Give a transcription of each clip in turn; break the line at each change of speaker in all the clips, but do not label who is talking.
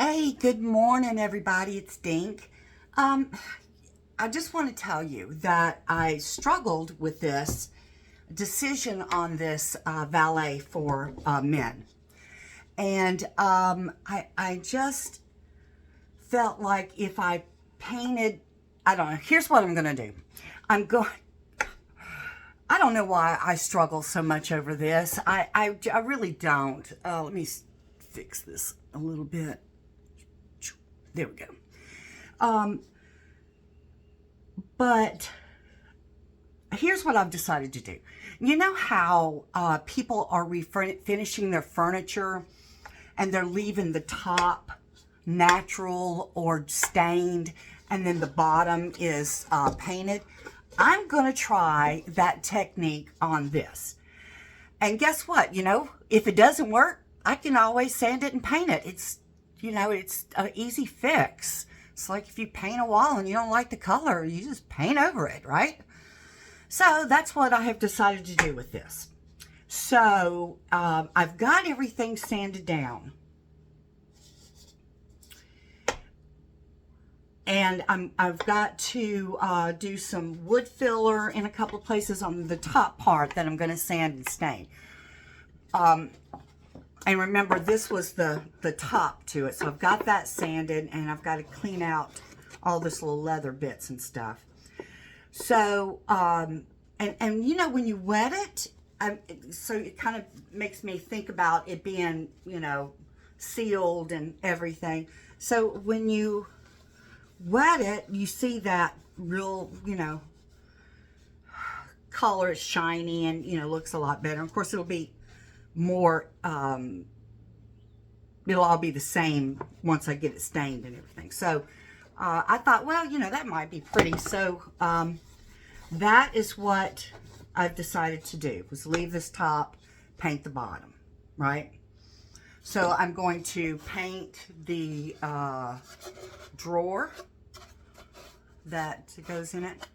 Hey, good morning, everybody. It's Dink. I just want to tell you that I struggled with this decision on this valet for men. And I just felt like if I painted, I don't know, here's what I'm going to do. I don't know why I struggle so much over this. I really don't. Let me fix this a little bit. There we go. But here's what I've decided to do. You know how people are finishing their furniture and they're leaving the top natural or stained and then the bottom is painted? I'm going to try that technique on this. And guess what? You know, if it doesn't work, I can always sand it and paint it. It's an easy fix. It's like if you paint a wall and you don't like the color, you just paint over it, right? So that's what I have decided to do with this. So I've got everything sanded down. And I've got to do some wood filler in a couple of places on the top part that I'm going to sand and stain. And remember, this was the top to it. So I've got that sanded, and I've got to clean out all this little leather bits and stuff. So, and you know, when you wet it, so it kind of makes me think about it being, you know, sealed and everything. So when you wet it, you see that real, you know, color is shiny and, you know, looks a lot better. Of course, it'll be more, it'll all be the same once I get it stained and everything. So I thought, well, you know, that might be pretty. So that is what I've decided to do, was leave this top, paint the bottom, right? So I'm going to paint the drawer that goes in it.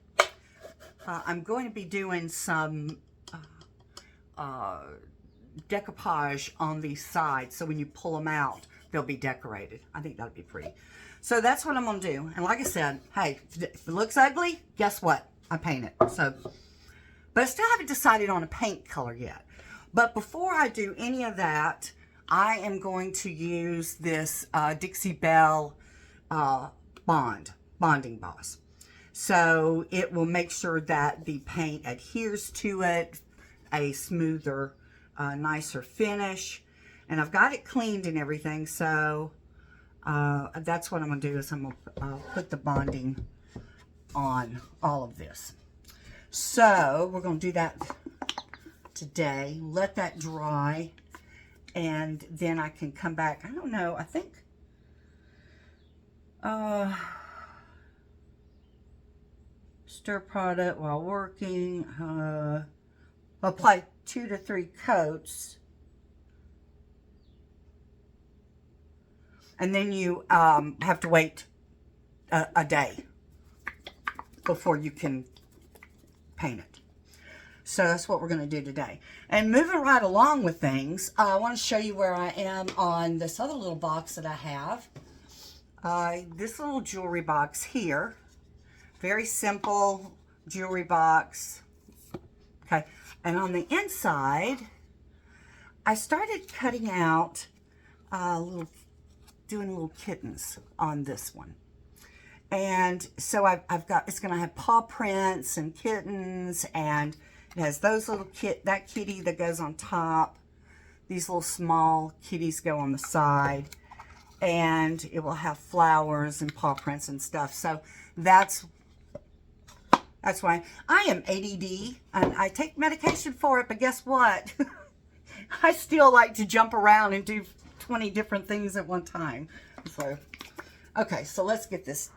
I'm going to be doing some decoupage on these sides, so when you pull them out, they'll be decorated. I think that'd be pretty. So that's what I'm gonna do. And like I said, hey, if it looks ugly, guess what? I paint it. So, but I still haven't decided on a paint color yet. But before I do any of that, I am going to use this Dixie Belle bonding boss. So it will make sure that the paint adheres to it, a smoother, nicer finish. And I've got it cleaned and everything, so that's what I'm going to do, is I'm going to put the bonding on all of this. So we're going to do that today, let that dry, and then I can come back. I don't know, I think stir product while working, apply 2 to 3 coats, and then you have to wait a day before you can paint it. So that's what we're going to do today. And moving right along with things, I want to show you where I am on this other little box that I have. This little jewelry box here. Very simple jewelry box. Okay. And on the inside, I started cutting out doing little kittens on this one. And so I've got, it's going to have paw prints and kittens, and it has those little that kitty that goes on top. These little small kitties go on the side, and it will have flowers and paw prints and stuff. So that's why I am ADD, and I take medication for it, but guess what? I still like to jump around and do 20 different things at one time. So, okay, so let's get this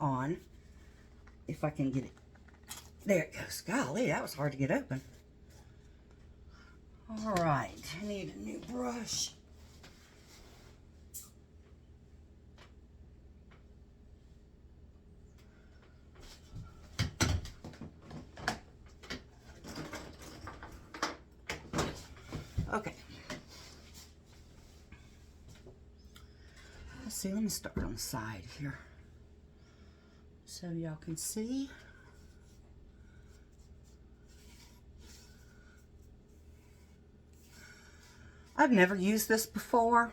on, if I can get it. There it goes. Golly, that was hard to get open. All right, I need a new brush. Okay. let's see, let me start on the side here so y'all can see. I've never used this before.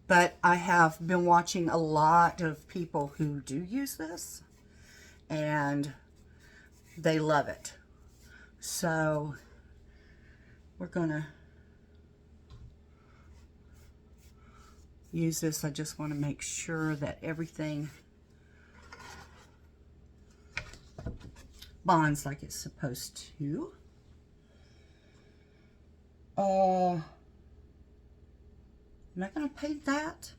But I have been watching a lot of people who do use this, and they love it. So we're gonna use this. I just want to make sure that everything bonds like it's supposed to. Am I going to paint that?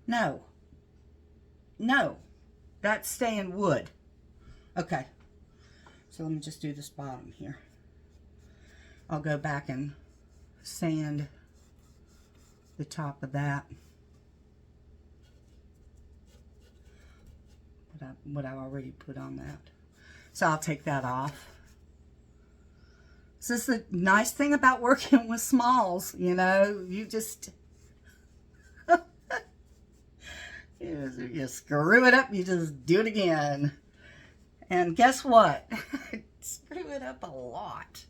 No. No. That's staying wood. Okay. So let me just do this bottom here. I'll go back and sand the top of that. What I already put on that. So I'll take that off. This is the nice thing about working with smalls, you know, you just, you screw it up, you just do it again. And guess what? Screw it up a lot.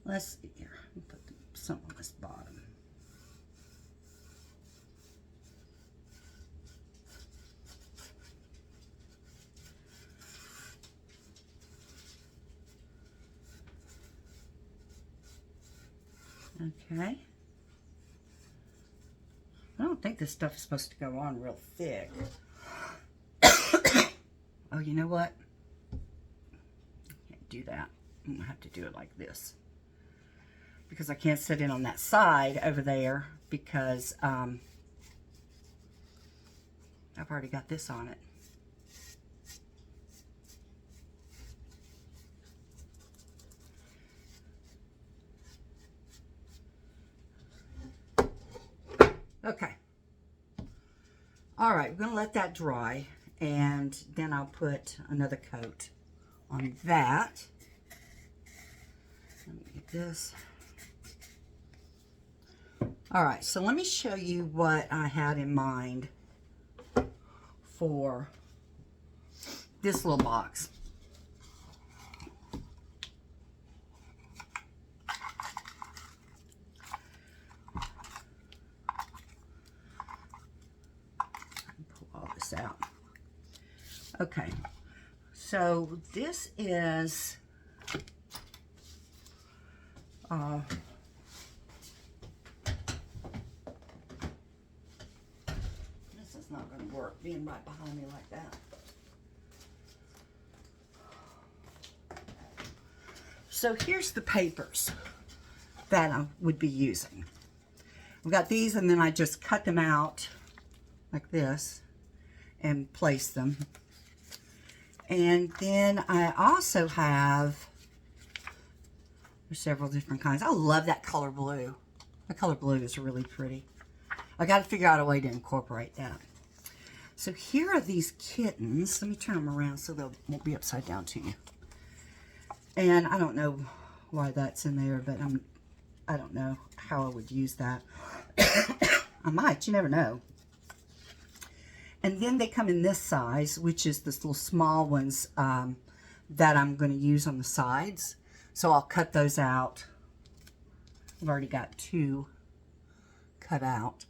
Let's see here, put some on this bottom. Okay. I don't think this stuff is supposed to go on real thick. Oh, you know what? I can't do that. I'm going to have to do it like this. Because I can't sit in on that side over there because I've already got this on it. Okay. All right, we're going to let that dry, and then I'll put another coat on that. Let me get this. All right, so let me show you what I had in mind for this little box. Out. Okay, so this is this is not going to work being right behind me like that. So here's the papers that I would be using. I've got these, and then I just cut them out like this and place them. And then I also have, there's several different kinds. I love that color blue. The color blue is really pretty. I got to figure out a way to incorporate that. So here are these kittens. Let me turn them around so they won't be upside down to you. And I don't know why that's in there, but I don't know how I would use that. I might, you never know. And then they come in this size, which is this little small ones that I'm going to use on the sides. So I'll cut those out. I've already got 2 cut out.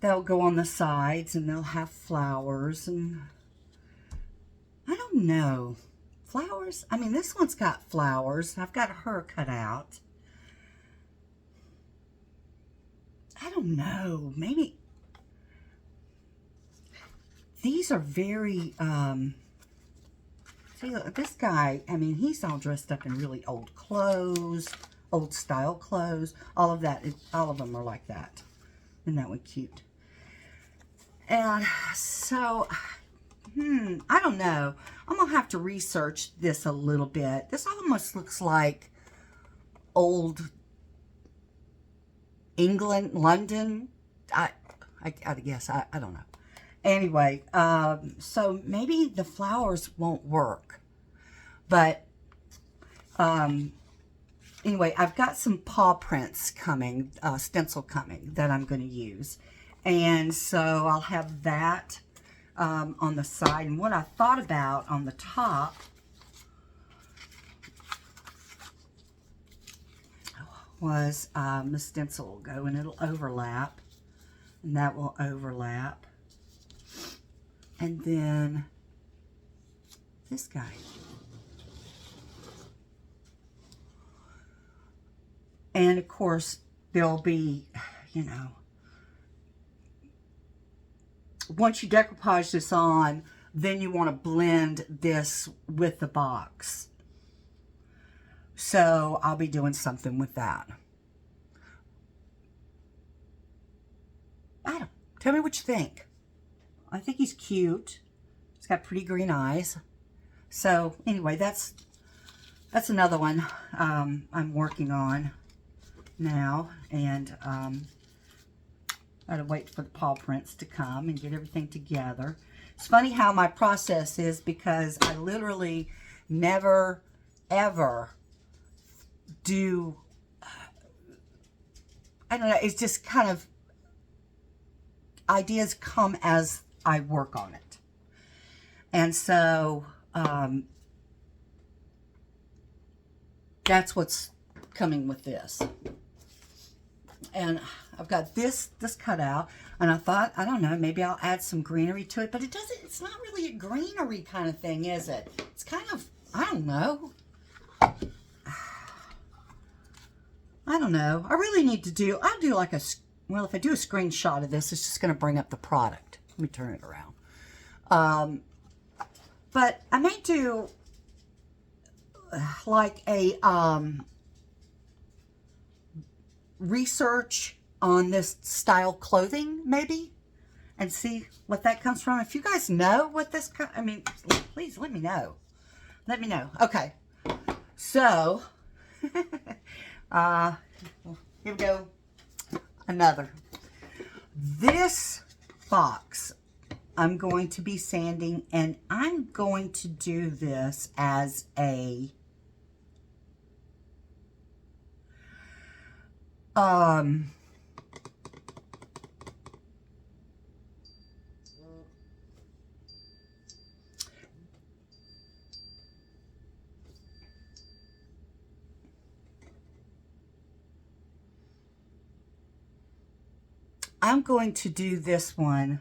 They'll go on the sides, and they'll have flowers. And I don't know. Flowers? I mean, this one's got flowers. I've got her cut out. I don't know. Maybe... These are very, see, look, this guy, I mean, he's all dressed up in really old clothes, old style clothes. All of that, all of them are like that. Isn't that one cute? And so, I don't know. I'm going to have to research this a little bit. This almost looks like old England, London. I guess, I don't know. Anyway, so maybe the flowers won't work, but anyway, I've got some paw prints coming, stencil coming that I'm going to use. And so I'll have that on the side. And what I thought about on the top was the stencil will go and it'll overlap. And that will overlap. And then this guy. And of course, there'll be, you know, once you decoupage this on, then you want to blend this with the box. So I'll be doing something with that. Adam, tell me what you think. I think he's cute. He's got pretty green eyes. So anyway, that's another one I'm working on now, and I gotta wait for the paw prints to come and get everything together. It's funny how my process is, because I literally never ever do, I don't know, it's just kind of ideas come as I work on it. And so that's what's coming with this. And I've got this cut out, and I thought, I don't know, maybe I'll add some greenery to it, but it's not really a greenery kind of thing, is it? It's kind of, I don't know. I don't know. I really need to do, I'll do like well, if I do a screenshot of this, it's just going to bring up the product. Let me turn it around. But I may do like a research on this style clothing, maybe, and see what that comes from. If you guys know what this, I mean, please let me know. Let me know. Okay. So, here we go. Another. This box I'm going to be sanding, and I'm going to do this as a I'm going to do this one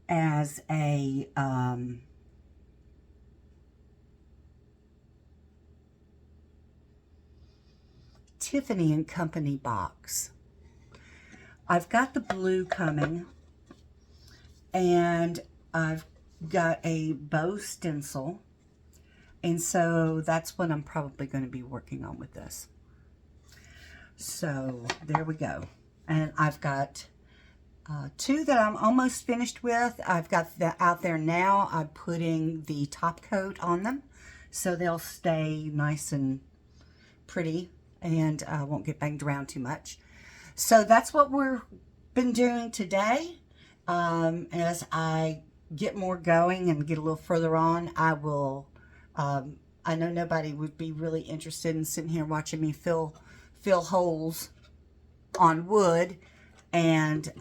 as a Tiffany and Company box. I've got the blue coming, and I've got a bow stencil, and so that's what I'm probably going to be working on with this. So there we go. And I've got two that I'm almost finished with. I've got that out there now. I'm putting the top coat on them, so they'll stay nice and pretty and won't get banged around too much. So that's what we've been doing today. As I get more going and get a little further on, I will, I know nobody would be really interested in sitting here watching me fill holes on wood and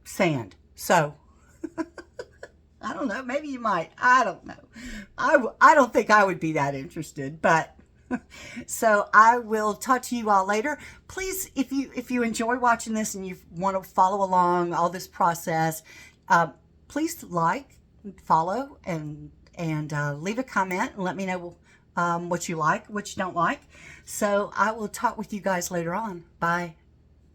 sand. So I don't know, maybe you might. I don't know. I don't think I would be that interested, but so I will talk to you all later. Please, if you enjoy watching this and you want to follow along all this process, please like, follow, and leave a comment and let me know what you like, what you don't like. So I will talk with you guys later on. Bye.